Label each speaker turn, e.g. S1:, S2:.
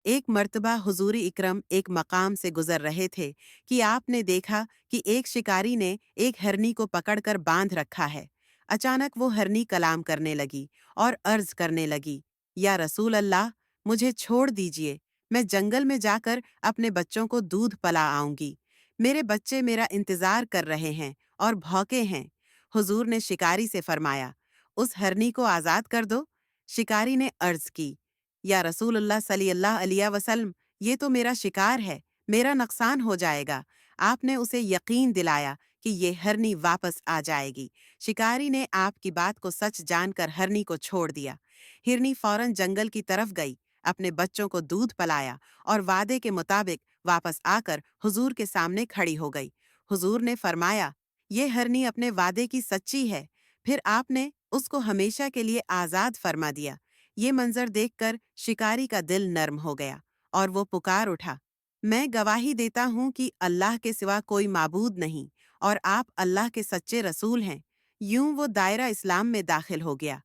S1: ایک مرتبہ حضور اکرم ایک مقام سے گزر رہے تھے کہ آپ نے دیکھا کہ ایک شکاری نے ایک ہرنی کو پکڑ کر باندھ رکھا ہے۔ اچانک وہ ہرنی کلام کرنے لگی اور عرض کرنے لگی، یا رسول اللہ، مجھے چھوڑ دیجئے، میں جنگل میں جا کر اپنے بچوں کو دودھ پلا آؤں گی۔ میرے بچے میرا انتظار کر رہے ہیں اور بھوکے ہیں۔ حضور نے شکاری سے فرمایا، اس ہرنی کو آزاد کر دو۔ شکاری نے عرض کی، یا رسول اللہ صلی اللہ علیہ وسلم، یہ تو میرا شکار ہے، میرا نقصان ہو جائے گا۔ آپ نے اسے یقین دلایا کہ یہ ہرنی واپس آ جائے گی۔ شکاری نے آپ کی بات کو سچ جان کر ہرنی کو چھوڑ دیا۔ ہرنی فوراً جنگل کی طرف گئی، اپنے بچوں کو دودھ پلایا اور وعدے کے مطابق واپس آ کر حضور کے سامنے کھڑی ہو گئی۔ حضور نے فرمایا، یہ ہرنی اپنے وعدے کی سچی ہے۔ پھر آپ نے اس کو ہمیشہ کے لیے آزاد فرما دیا۔ یہ منظر دیکھ کر شکاری کا دل نرم ہو گیا اور وہ پکار اٹھا، میں گواہی دیتا ہوں کہ اللہ کے سوا کوئی معبود نہیں اور آپ اللہ کے سچے رسول ہیں۔ یوں وہ دائرہ اسلام میں داخل ہو گیا۔